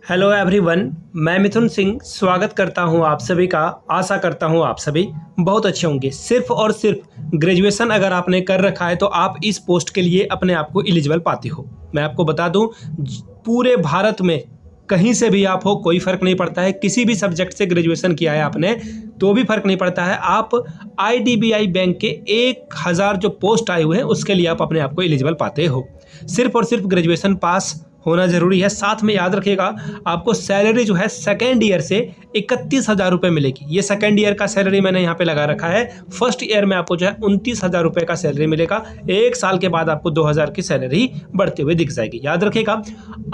Hello everyone, मैं मिथुन सिंह स्वागत करता हूं आप सभी का। आशा करता हूं आप सभी बहुत अच्छे होंगे। सिर्फ और सिर्फ ग्रेजुएशन अगर आपने कर रखा है तो आप इस पोस्ट के लिए अपने आप को एलिजिबल पाते हो। मैं आपको बता दूं, पूरे भारत में कहीं से भी आप हो कोई फ़र्क नहीं पड़ता है। किसी भी सब्जेक्ट से ग्रेजुएशन किया है आपने तो भी फ़र्क नहीं पड़ता है। आप IDBI बैंक के 1000 जो पोस्ट आए हुए हैं उसके लिए आप अपने आप को एलिजिबल पाते हो। सिर्फ और सिर्फ ग्रेजुएशन पास होना ज़रूरी है। साथ में याद रखिएगा, आपको सैलरी जो है सेकेंड ईयर से 31,000 रुपये मिलेगी। ये सेकेंड ईयर का सैलरी मैंने यहाँ पे लगा रखा है। फर्स्ट ईयर में आपको जो है 29,000 रुपये का सैलरी मिलेगा। एक साल के बाद आपको 2,000 की सैलरी बढ़ते हुए दिख जाएगी। याद रखिएगा,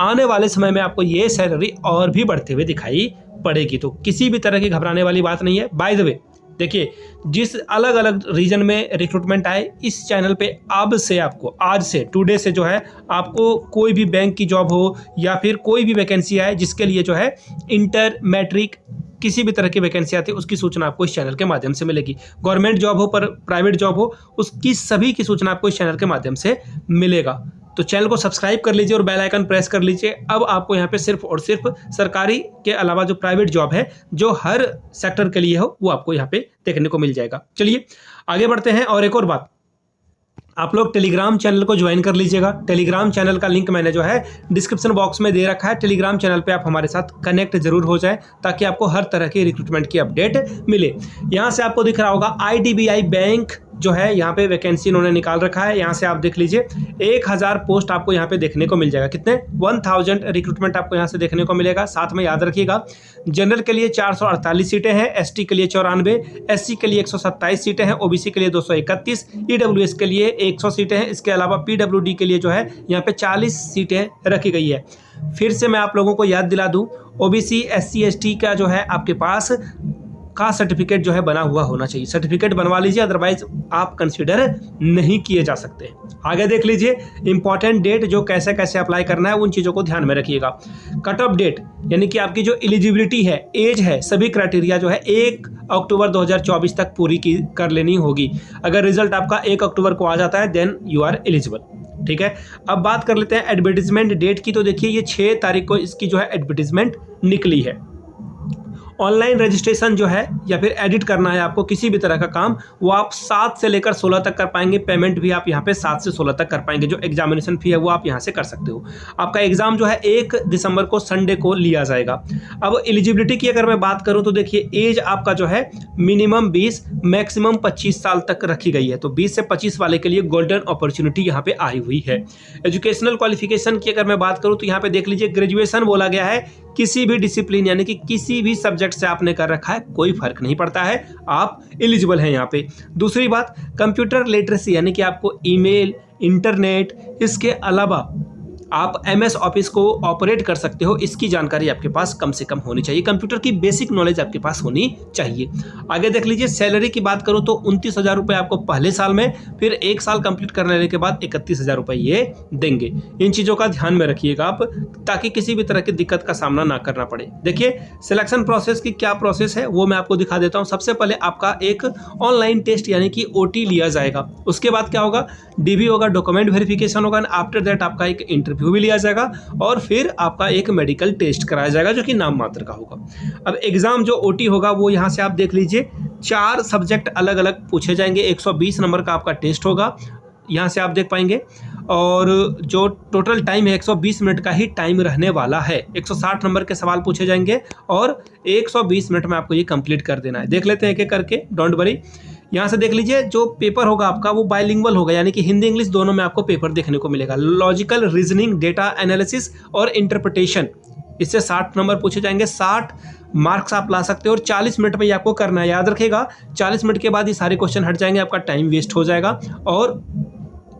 आने वाले समय में आपको ये सैलरी और भी बढ़ते हुए दिखाई पड़ेगी। तो किसी भी तरह की घबराने वाली बात नहीं है। बाय द वे, देखिए, जिस अलग अलग रीजन में रिक्रूटमेंट आए, इस चैनल पे अब से आपको आज से टुडे से जो है आपको कोई भी बैंक की जॉब हो या फिर कोई भी वैकेंसी आए जिसके लिए जो है इंटर मैट्रिक किसी भी तरह की वैकेंसी आती है उसकी सूचना आपको इस चैनल के माध्यम से मिलेगी। गवर्नमेंट जॉब हो पर प्राइवेट जॉब हो, उसकी सभी की सूचना आपको इस चैनल के माध्यम से मिलेगा। तो चैनल को सब्सक्राइब कर लीजिए और बेल आइकन प्रेस कर लीजिए। अब आपको यहाँ पे सिर्फ और सिर्फ सरकारी के अलावा जो प्राइवेट जॉब है जो हर सेक्टर के लिए हो वो आपको यहाँ पे देखने को मिल जाएगा। चलिए आगे बढ़ते हैं। और एक और बात, आप लोग टेलीग्राम चैनल को ज्वाइन कर लीजिएगा। टेलीग्राम चैनल का लिंक मैंने जो है डिस्क्रिप्शन बॉक्स में दे रखा है। टेलीग्राम चैनल पे आप हमारे साथ कनेक्ट जरूर हो जाए ताकि आपको हर तरह की रिक्रूटमेंट की अपडेट मिले। यहाँ से आपको दिख रहा होगा IDBI बैंक जो है यहाँ पे वैकेंसी इन्होंने निकाल रखा है। यहाँ से आप देख लीजिए 1000 पोस्ट आपको यहाँ पे देखने को मिल जाएगा। कितने 1000 रिक्रूटमेंट आपको यहाँ से देखने को मिलेगा। साथ में याद रखिएगा, जनरल के लिए 448 सीटें हैं, ST के लिए 94, SC के लिए 127 सीटें हैं, OBC के लिए 231, EWS के लिए 100 सीटें हैं। इसके अलावा PWD के लिए जो है यहाँ पे 40 सीटें रखी गई है। फिर से मैं आप लोगों को याद दिला दूँ, OBC SC ST का जो है आपके पास का सर्टिफिकेट जो है बना हुआ होना चाहिए। सर्टिफिकेट बनवा लीजिए, अदरवाइज आप कंसीडर नहीं किए जा सकते। आगे देख लीजिए, इंपॉर्टेंट डेट जो कैसे कैसे अप्लाई करना है उन चीज़ों को ध्यान में रखिएगा। कट ऑफ डेट यानी कि आपकी जो एलिजिबिलिटी है, एज है, सभी क्राइटेरिया जो है 1 अक्टूबर 2024 तक पूरी कर लेनी होगी। अगर रिजल्ट आपका 1 अक्टूबर को आ जाता है देन यू आर एलिजिबल। ठीक है, अब बात कर लेते हैं एडवर्टीजमेंट डेट की। तो देखिए, ये 6 तारीख को इसकी जो है एडवर्टीजमेंट निकली है। ऑनलाइन रजिस्ट्रेशन जो है या फिर एडिट करना है आपको किसी भी तरह का काम, वो आप 7 से लेकर 16 तक कर पाएंगे। पेमेंट भी आप यहाँ पे 7 से 16 तक कर पाएंगे। जो एग्जामिनेशन फी है वो आप यहाँ से कर सकते हो। आपका एग्जाम जो है 1 दिसंबर को संडे को लिया जाएगा। अब एलिजिबिलिटी की अगर मैं बात करूँ तो देखिए, एज आपका जो है मिनिमम 20 मैक्सिमम 25 साल तक रखी गई है। तो 20 से 25 वाले के लिए गोल्डन अपॉर्चुनिटी यहाँ पे आई हुई है। एजुकेशनल क्वालिफिकेशन की अगर मैं बात करूँ तो यहाँ पे देख लीजिए, ग्रेजुएशन बोला गया है। किसी भी डिसिप्लिन यानी कि किसी भी सब्जेक्ट से आपने कर रखा है कोई फर्क नहीं पड़ता है, आप एलिजिबल हैं यहाँ पे। दूसरी बात, कंप्यूटर लिटरेसी यानी कि आपको ईमेल, इंटरनेट, इसके अलावा आप MS ऑफिस को ऑपरेट कर सकते हो, इसकी जानकारी आपके पास कम से कम होनी चाहिए। कंप्यूटर की बेसिक नॉलेज आपके पास होनी चाहिए। आगे देख लीजिए, सैलरी की बात करूँ तो 29,000 रुपये आपको पहले साल में, फिर 1 साल कंप्लीट कर लेने के बाद 31,000 रुपये ये देंगे। इन चीज़ों का ध्यान में रखिएगा आप, ताकि किसी भी तरह की दिक्कत का सामना ना करना पड़े। देखिए, सिलेक्शन प्रोसेस की क्या प्रोसेस है वो मैं आपको दिखा देता हूँ। सबसे पहले आपका एक ऑनलाइन टेस्ट यानी कि OT लिया जाएगा। उसके बाद क्या होगा, DV होगा, डॉक्यूमेंट वेरिफिकेशन होगा। आफ्टर दैट आपका एक इंटरव्यू भी लिया जाएगा और फिर आपका एक मेडिकल टेस्ट कराया जाएगा जो कि नाम मात्र का होगा। अब एग्जाम जो OT होगा वो यहाँ से आप देख लीजिए, 4 सब्जेक्ट अलग अलग पूछे जाएंगे। 120 नंबर का आपका टेस्ट होगा, यहाँ से आप देख पाएंगे। और जो टोटल टाइम है 120 मिनट का ही टाइम रहने वाला है। 160 नंबर के सवाल पूछे जाएंगे और 120 मिनट में आपको ये कंप्लीट कर देना है। देख लेते हैं एक एक करके, डोंट वरी। यहाँ से देख लीजिए, जो पेपर होगा आपका वो बाइलिंगुअल होगा, यानी कि हिंदी इंग्लिश दोनों में आपको पेपर देखने को मिलेगा। लॉजिकल रीजनिंग, डेटा एनालिसिस और इंटरप्रिटेशन, इससे 60 नंबर पूछे जाएंगे। 60 मार्क्स आप ला सकते हो और 40 मिनट में ये आपको करना है। याद रखिएगा, 40 मिनट के बाद ये सारे क्वेश्चन हट जाएंगे, आपका टाइम वेस्ट हो जाएगा। और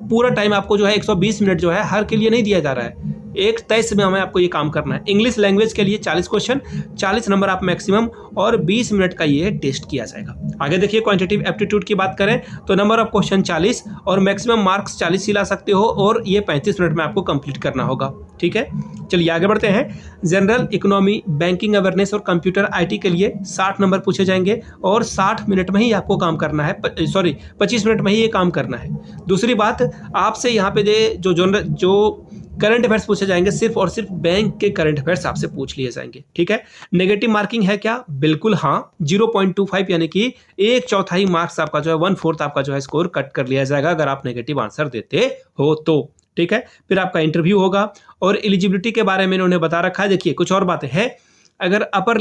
पूरा टाइम आपको जो है 120 मिनट जो है हर के लिए नहीं दिया जा रहा है, एक तय समय में आपको ये काम करना है। इंग्लिश लैंग्वेज के लिए 40 क्वेश्चन, 40 नंबर आप मैक्सिमम, और 20 मिनट का ये टेस्ट किया जाएगा। आगे देखिए, क्वांटिटेटिव एप्टीट्यूड की बात करें तो नंबर ऑफ क्वेश्चन 40 और मैक्सिमम मार्क्स 40 ही ला सकते हो, और ये 35 मिनट में आपको कंप्लीट करना होगा। ठीक है, चलिए आगे बढ़ते हैं। जनरल इकोनॉमी, बैंकिंग अवेयरनेस और कंप्यूटर IT के लिए 60 नंबर पूछे जाएंगे और 60 मिनट में ही आपको काम करना है। 25 मिनट में ही ये काम करना है। दूसरी बात, आपसे यहाँ पे जो करंट अफेयर्स पूछे जाएंगे, सिर्फ और सिर्फ बैंक के करंट अफेयर्स आपसे पूछ लिए जाएंगे। ठीक है, नेगेटिव मार्किंग है क्या? बिल्कुल हाँ, 0.25 यानी कि 1/4 मार्क्स आपका जो है 1/4 आपका जो है स्कोर कट कर लिया जाएगा अगर आप नेगेटिव आंसर देते हो तो। ठीक है, फिर आपका इंटरव्यू होगा और एलिजिबिलिटी के बारे में इन्होंने बता रखा है। देखिए कुछ और बातें हैं, अगर अपर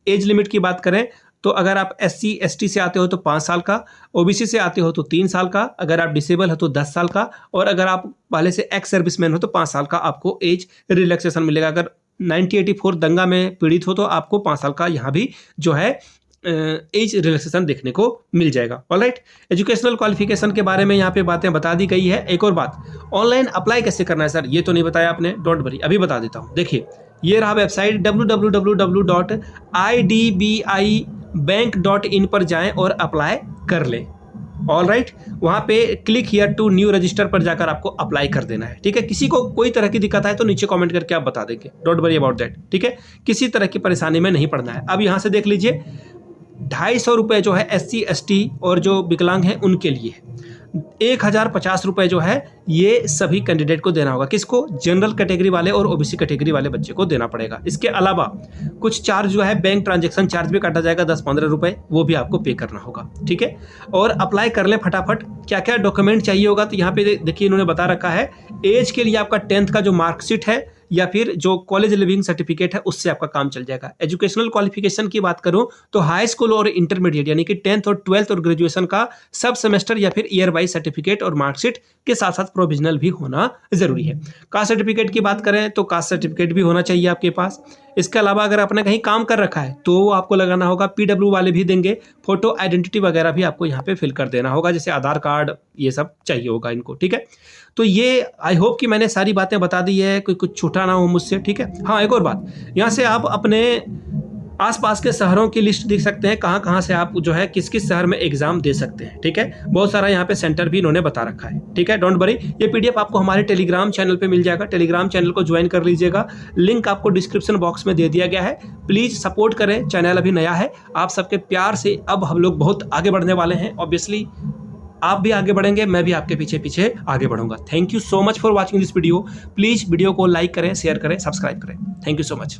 एज लिमिट की बात करें तो अगर आप SC ST से आते हो तो 5 साल का, OBC से आते हो तो 3 साल का, अगर आप डिसेबल हो तो 10 साल का, और अगर आप पहले से एक्स सर्विसमैन हो तो 5 साल का आपको एज रिलैक्सेशन मिलेगा। अगर 1984 दंगा में पीड़ित हो तो आपको 5 साल का यहाँ भी जो है एज रिलैक्सेशन देखने को मिल जाएगा। ऑलराइट, एजुकेशनल क्वालिफिकेशन के बारे में यहाँ पे बातें बता दी गई है। एक और बात, ऑनलाइन अप्लाई कैसे करना है सर, ये तो नहीं बताया आपने, डोंट वरी, अभी बता देता हूँ। देखिए ये रहा वेबसाइट www.idbibank.in पर जाएं और अप्लाई कर लें। ऑलराइट, वहाँ पे click here to new register पर जाकर आपको अप्लाई कर देना है। ठीक है, किसी को कोई तरह की दिक्कत है तो नीचे कमेंट करके आप बता देंगे, डोंट वरी अबाउट दैट। ठीक है, किसी तरह की परेशानी में नहीं पड़ना है। अब यहाँ से देख लीजिए 250 रुपये जो है SC ST और जो विकलांग हैं उनके लिए, 1050 रुपये जो है ये सभी कैंडिडेट को देना होगा। किसको? जनरल कैटेगरी वाले और OBC कैटेगरी वाले बच्चे को देना पड़ेगा। इसके अलावा कुछ चार्ज जो है बैंक ट्रांजैक्शन चार्ज भी काटा जाएगा 10-15 रुपये, वो भी आपको पे करना होगा। ठीक है, और अप्लाई कर लें फटाफट। क्या क्या डॉक्यूमेंट चाहिए होगा तो यहाँ पे देखिए इन्होंने बता रखा है। एज के लिए आपका 10th का जो मार्कशीट है या फिर जो कॉलेज लिविंग सर्टिफिकेट है उससे आपका काम चल जाएगा। एजुकेशनल क्वालिफिकेशन की बात करूं तो हाई स्कूल और इंटरमीडिएट यानी कि 10th और 12th और ग्रेजुएशन का सब सेमेस्टर या फिर ईयर वाइज सर्टिफिकेट और मार्कशीट के साथ साथ प्रोविजनल भी होना जरूरी है। कास्ट सर्टिफिकेट की बात करें तो कास्ट सर्टिफिकेट भी होना चाहिए आपके पास। इसके अलावा अगर आपने कहीं काम कर रखा है तो वो आपको लगाना होगा, PW वाले भी देंगे। फोटो आइडेंटिटी वगैरह भी आपको यहाँ पे फिल कर देना होगा, जैसे आधार कार्ड, ये सब चाहिए होगा इनको। ठीक है, तो ये आई होप कि मैंने सारी बातें बता दी है, कोई कुछ छूटा ना हो मुझसे। ठीक है, हाँ एक और बात, यहाँ से आप अपने आसपास के शहरों की लिस्ट देख सकते हैं, कहाँ कहाँ से आप जो है किस किस शहर में एग्जाम दे सकते हैं। ठीक है, बहुत सारा यहाँ पे सेंटर भी इन्होंने बता रखा है। ठीक है, डोंट वरी, ये PDF आपको हमारे टेलीग्राम चैनल पे मिल जाएगा। टेलीग्राम चैनल को ज्वाइन कर लीजिएगा, लिंक आपको डिस्क्रिप्शन बॉक्स में दे दिया गया है। प्लीज़ सपोर्ट करें, चैनल अभी नया है, आप सबके प्यार से अब हम लोग बहुत आगे बढ़ने वाले हैं। ऑब्वियसली आप भी आगे बढ़ेंगे, मैं भी आपके पीछे पीछे आगे बढ़ूंगा। Thank you so much for watching this video. Please video को लाइक करें, शेयर करें, सब्सक्राइब करें। Thank you so much.